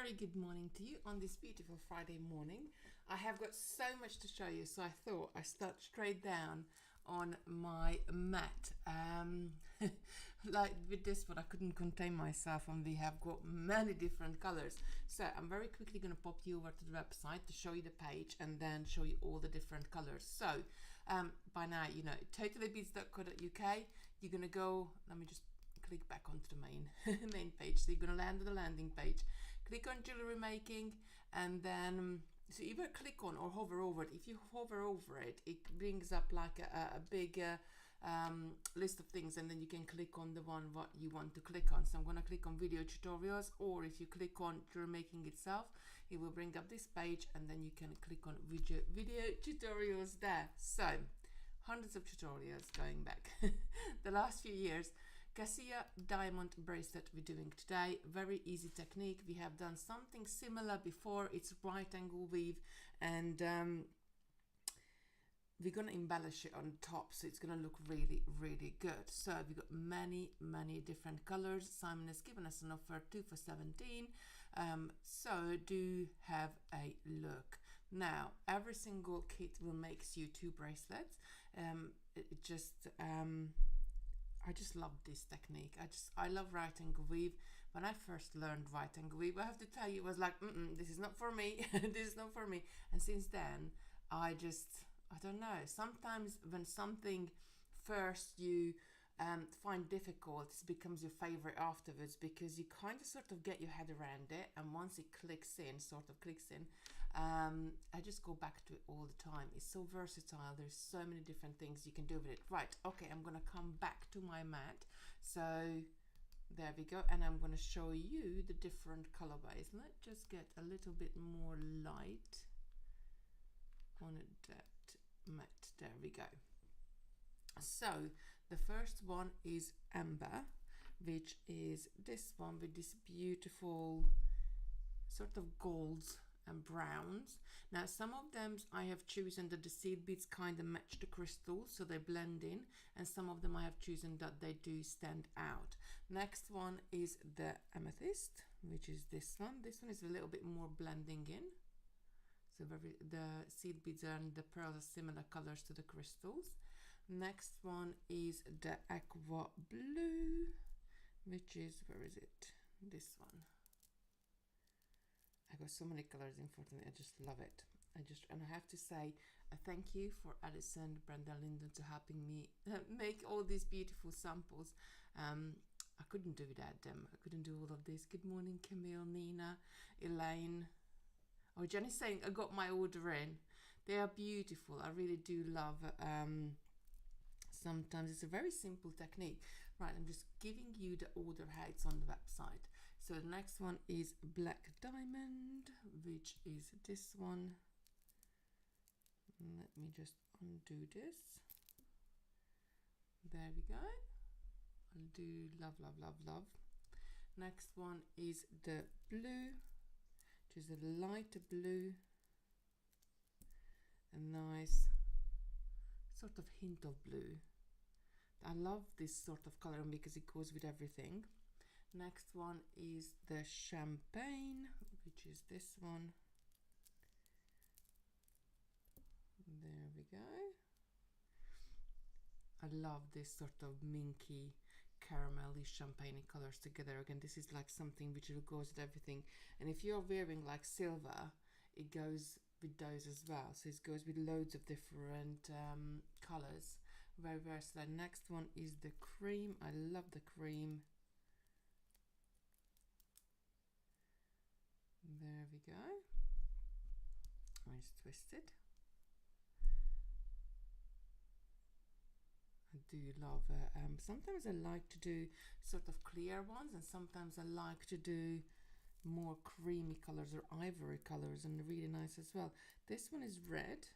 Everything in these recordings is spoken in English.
very good morning to you on this beautiful Friday morning. I have got so much to show you, so I thought I start straight down on my mat. Like with this one, I couldn't contain myself, and we have got many different colors. So I'm very quickly going to pop you over to the website to show you the page and then show you all the different colors. So by now, you know, totallybeads.co.uk. You're going to go, let me just click back onto the main page. So you're going to land on the landing page, click on jewelry making, and then so either click on or hover over it. If you hover over it, it brings up like a big list of things, and then you can click on the one what you want to click on. So I'm going to click on video tutorials, or if you click on jewelry making itself, it will bring up this page, and then you can click on video tutorials there. So hundreds of tutorials going back the last few years. Kassia diamond bracelet we're doing today. Very easy technique. We have done something similar before. It's right angle weave, and we're going to embellish it on top, so it's going to look really, really good. So we've got many different colors. Simon has given us an offer 2 for 17, so do have a look. Now every single kit will make you 2 bracelets. I just love this technique. I love right angle weave. When I first learned right angle weave, I have to tell you, it was like, this is not for me. This is not for me. And since then, I don't know. Sometimes when something first you find difficult, it becomes your favorite afterwards, because you kind of sort of get your head around it, and once it clicks in, I just go back to it all the time. It's so versatile. There's so many different things you can do with it. Right, okay, I'm gonna come back to my mat. So there we go, and I'm gonna show you the different colorways. Let's just get a little bit more light on that mat. There we go. So the first one is amber, which is this one with this beautiful sort of golds and browns. Now some of them I have chosen that the seed beads kind of match the crystals, so they blend in, and some of them I have chosen that they do stand out. Next one is the amethyst, which is this one. This one is a little bit more blending in. So the seed beads and the pearls are similar colors to the crystals. Next one is the aqua blue, which is, where is it? This one. I got so many colors in front of me. I just love it. And I have to say a thank you for Alison, Brenda, Linden to helping me make all these beautiful samples. I couldn't do without them. I couldn't do all of this. Good morning, Camille, Nina, Elaine. Oh, Jenny's saying I got my order in. They are beautiful. I really do love. Sometimes it's a very simple technique. Right, I'm just giving you the order heights on the website. So the next one is black diamond, which is this one. Let me just undo this. There we go. I'll do love, love, love, love. Next one is the blue, which is a lighter blue. A nice sort of hint of blue. I love this sort of coloring because it goes with everything. Next one is the champagne, which is this one. There we go. I love this sort of minky, caramelly, champagne colors together. Again, this is like something which goes with everything. And if you're wearing like silver, it goes with those as well. So it goes with loads of different colors. Very versatile. Next one is the cream. I love the cream. There we go. Nice twisted. I do love sometimes I like to do sort of clear ones, and sometimes I like to do more creamy colors or ivory colors, and really nice as well. This one is red.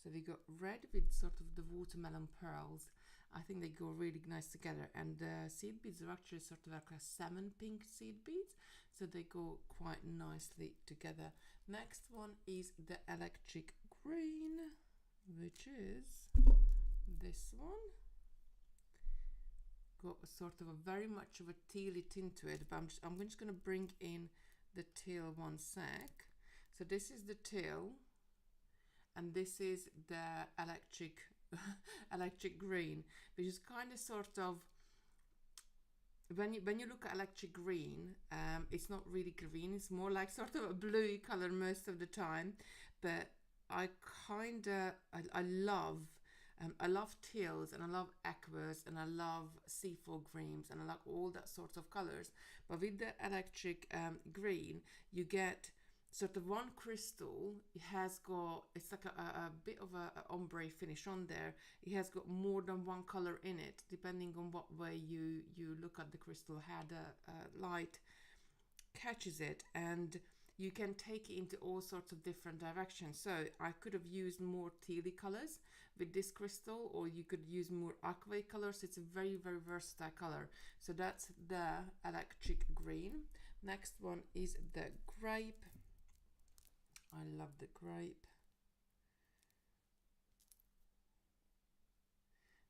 So we got red with sort of the watermelon pearls. I think they go really nice together, and the seed beads are actually sort of like a salmon pink seed beads, so they go quite nicely together. Next one is the electric green, which is this one. Got a sort of a very much of a tealy tint to it, but I'm just going to bring in the teal one sec. So this is the teal, and this is the electric electric green, which is kind of sort of, when you look at electric green, it's not really green, it's more like sort of a bluey color most of the time. But I love teals, and I love aquas, and I love C4 greens, and I like all that sorts of colors. But with the electric green, you get sort of one crystal. It has got, it's like a bit of a ombre finish on there. It has got more than one color in it, depending on what way you look at the crystal, how the light catches it, and you can take it into all sorts of different directions. So I could have used more tealy colors with this crystal, or you could use more aqua colors. It's a very, very versatile color. So that's the electric green. Next one is the grape. I love the grape.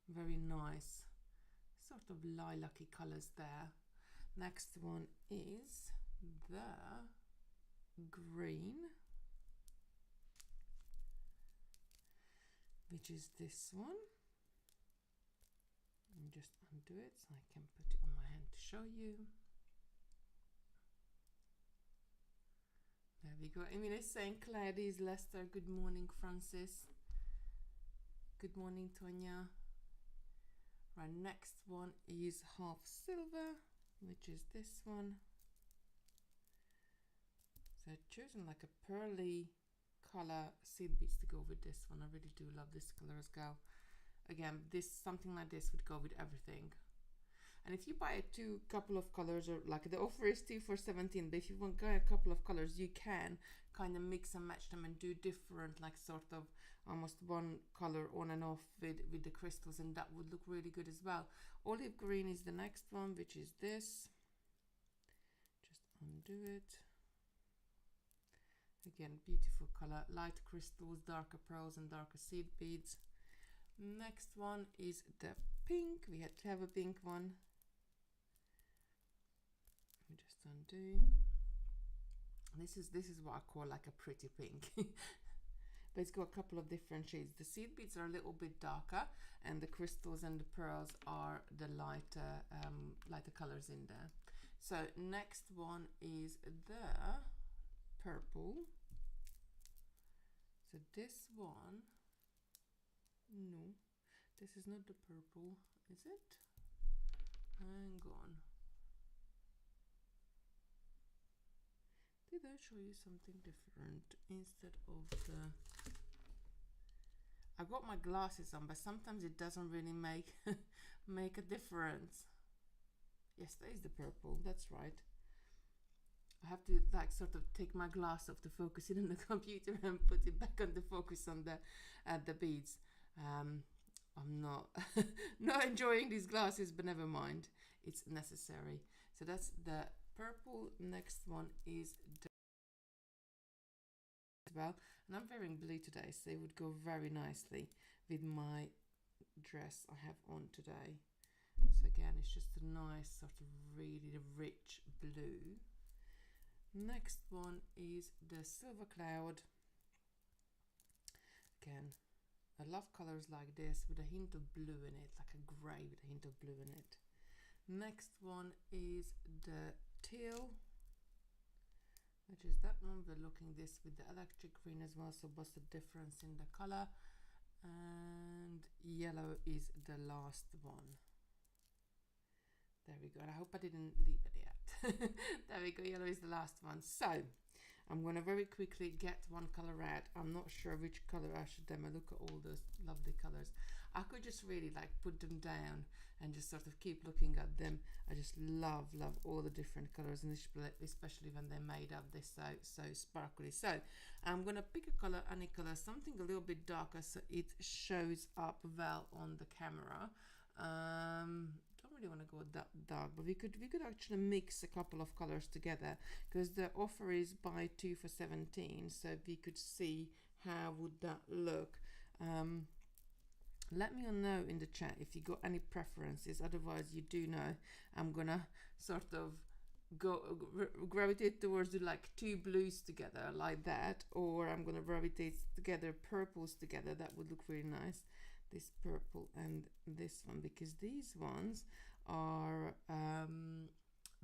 Very nice, sort of lilac-y colors there. Next one is the green, which is this one. Let me just undo it so I can put it on my hand to show you. There we go. Emily is saying Clarice, Lester, good morning. Francis, good morning. Tonya. Right, next one is half silver, which is this one. So I've chosen like a pearly color seed beads to go with this one. I really do love this color as well. Again, something like this would go with everything. And if you buy a couple of colors, or like the offer is 2 for 17, but if you want to buy a couple of colors, you can kind of mix and match them and do different, like sort of almost one color on and off with the crystals, and that would look really good as well. Olive green is the next one, which is this. Just undo it. Again, beautiful color, light crystals, darker pearls, and darker seed beads. Next one is the pink. We had to have a pink one. Let me just undo. This is what I call like a pretty pink. But it's got a couple of different shades. The seed beads are a little bit darker, and the crystals and the pearls are the lighter colors in there. So next one is the purple. So this one, no, this is not the purple, is it? Hang on. Did I show you something different instead of the... I got my glasses on, but sometimes it doesn't really make make a difference. Yes, that is the purple, that's right. I have to like sort of take my glass off to focus it on the computer and put it back on the focus on the beads. I'm not not enjoying these glasses, but never mind, it's necessary. So that's the purple. Next one is the well, and I'm wearing blue today, so it would go very nicely with my dress I have on today. So again, it's just a nice sort of really rich blue. Next one is the silver cloud. Again, I love colors like this with a hint of blue in it, like a grey with a hint of blue in it. Next one is the teal, which is that one. We're looking this with the electric green as well, so what's the difference in the color? And yellow is the last one. There we go. I hope I didn't leave it yet. There we go. Yellow is the last one. So I'm going to very quickly get one color out. I'm not sure which color I should demo. Look at all those lovely colors. I could just really like put them down and just sort of keep looking at them. I just love all the different colors, and especially when they're made up, they're so sparkly. So I'm going to pick a color, any color, something a little bit darker so it shows up well on the camera. Don't really want to go that dark, but we could actually mix a couple of colors together, because the offer is buy 2 for 17, so we could see how would that look. Let me know in the chat if you got any preferences. Otherwise, you do know I'm gonna sort of gravitate towards like two blues together like that, or I'm gonna gravitate together purples together. That would look really nice, this purple and this one, because these ones are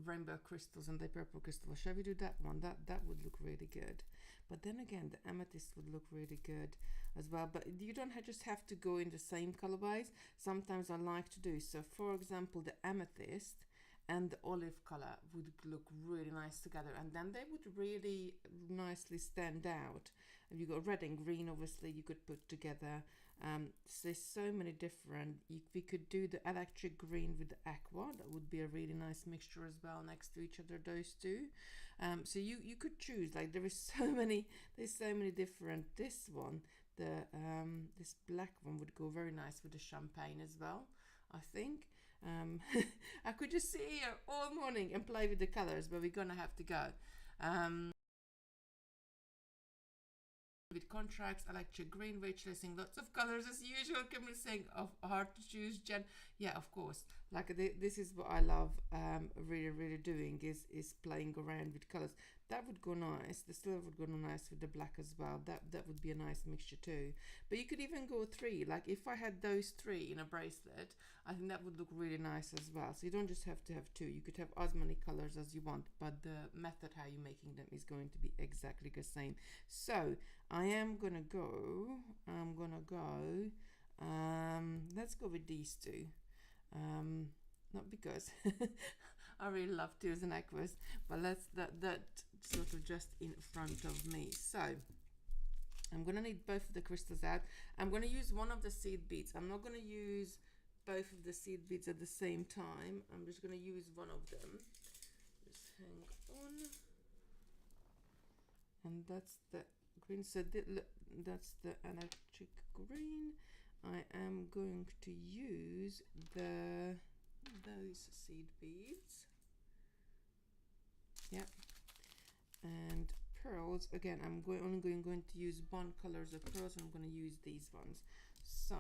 rainbow crystals and the purple crystal. Shall we do that one? That would look really good. But then again, the amethyst would look really good as well. But you don't just have to go in the same colorways. Sometimes I like to do so. For example, the amethyst and the olive color would look really nice together, and then they would really nicely stand out. If you got red and green, obviously you could put together. So there's so many different. We could do the electric green with the aqua. That would be a really nice mixture as well next to each other, those two. So you could choose. Like there is so many. There's so many different. This one, the this black one would go very nice with the champagne as well, I think. I could just sit here all morning and play with the colors, but we're gonna have to go. With contracts, electric green, Rachel saying lots of colors as usual. Kimberly saying hard to choose. Jen, yeah, of course. Like this is what I love really doing is playing around with colors. That would go nice. The silver would go nice with the black as well. That would be a nice mixture too. But you could even go three. Like if I had those three in a bracelet, I think that would look really nice as well. So you don't just have to have two. You could have as many colors as you want, but the method how you're making them is going to be exactly the same. So I am gonna go. Let's go with these two. Not because I really love twos and aquas, but let's that sort of just in front of me. So I'm gonna need both of the crystals out. I'm gonna use one of the seed beads. I'm not gonna use both of the seed beads at the same time. I'm just gonna use one of them. Just hang on. And that's the green. So that's the electric green. I am going to use those seed beads. Yep. And pearls again. I'm only going to use one colors of pearls, and I'm going to use these ones. So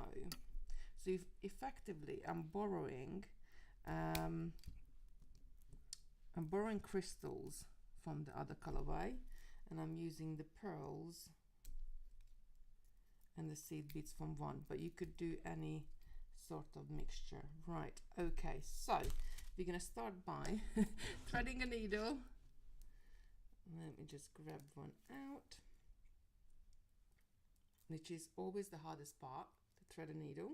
if effectively I'm borrowing crystals from the other colorway, and I'm using the pearls and the seed beads from one, but you could do any sort of mixture. Right, okay, so we're gonna start by threading a needle. Let me just grab one out, which is always the hardest part, to thread a needle.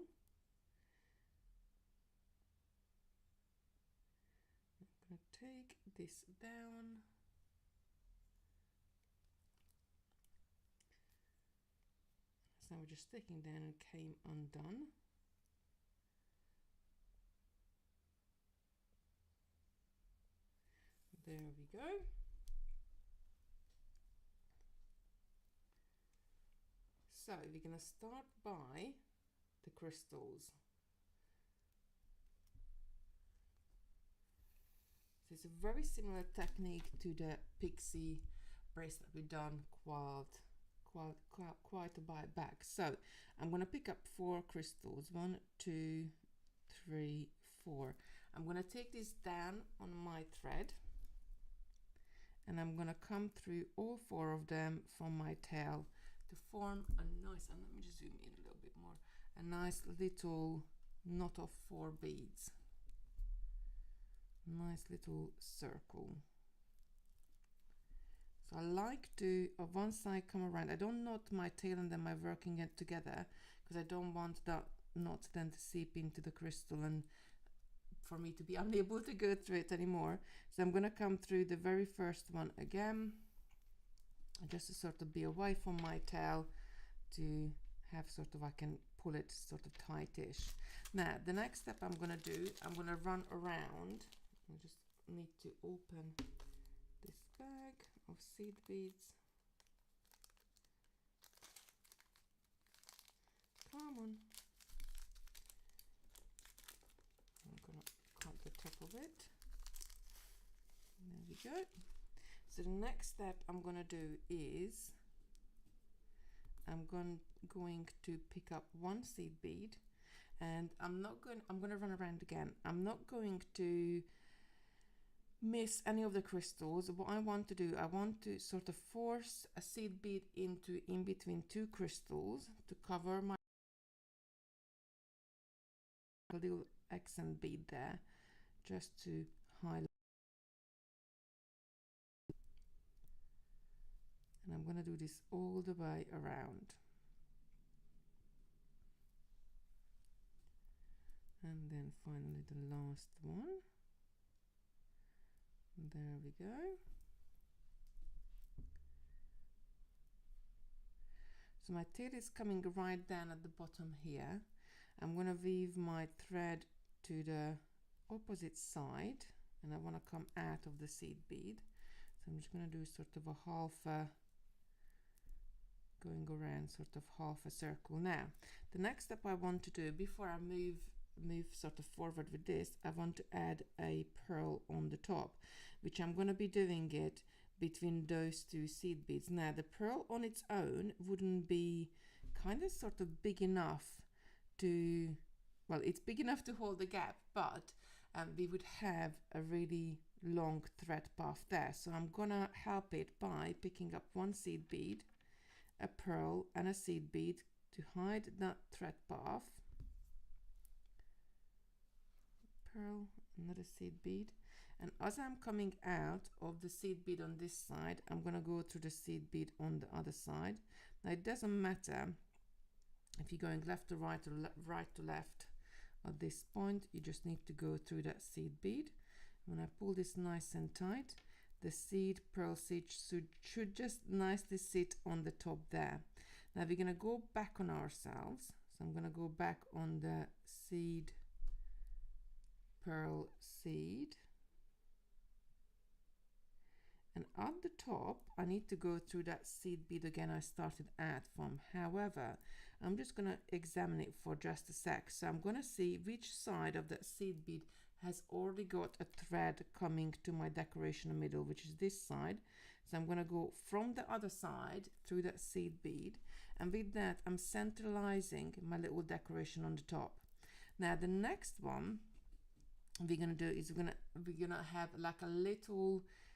I'm gonna take this down. So we're just sticking down and came undone. There we go. So we're going to start by the crystals. So it's a very similar technique to the pixie bracelet we've done quite a while back. So I'm going to pick up 4 crystals. 1, 2, 3, 4. I'm going to take this down on my thread, and I'm going to come through all 4 of them from my tail to form a nice, and let me just zoom in a little bit more, a nice little knot of 4 beads. Nice little circle. So I like to, once I come around, I don't knot my tail and then my working it together, because I don't want that knot then to seep into the crystal and for me to be unable to go through it anymore. So I'm going to come through the very first one again, just to sort of be away from my tail, to have sort of, I can pull it sort of tightish. Now the next step I'm going to do, I'm going to run around. I just need to open this bag of seed beads. Come on. I'm gonna cut the top of it. There we go. So the next step I'm gonna do is I'm going to pick up 1 seed bead, and I'm gonna run around again. I'm not going to miss any of the crystals, what I want to do, I want to sort of force a seed bead into in between two crystals to cover my little accent bead there, just to highlight. And I'm going to do this all the way around. And then finally the last one. There we go. So my tail is coming right down at the bottom here. I'm going to weave my thread to the opposite side, and I want to come out of the seed bead. So I'm just going to do sort of a half going around, sort of half a circle. Now the next step I want to do before I move sort of forward with this, I want to add a pearl on the top, which I'm going to be doing it between those two seed beads. Now the pearl on its own wouldn't be kind of sort of big enough to, well, it's big enough to hold the gap, but we would have a really long thread path there. So I'm gonna help it by picking up one seed bead, a pearl and a seed bead to hide that thread path. Pearl, another seed bead, and as I'm coming out of the seed bead on this side, I'm gonna go through the seed bead on the other side. Now it doesn't matter if you're going left to right or right to left. At this point you just need to go through that seed bead. When I pull this nice and tight, the pearl seed should just nicely sit on the top there. Now we're gonna go back on ourselves, so I'm gonna go back on the seed, pearl, seed, and at the top I need to go through that seed bead again I started out from. However, I'm just going to examine it for just a sec, so I'm going to see which side of that seed bead has already got a thread coming to my decoration middle, which is this side. So I'm going to go from the other side through that seed bead, and with that I'm centralizing my little decoration on the top. Now the next one we're gonna do is we're gonna have like a little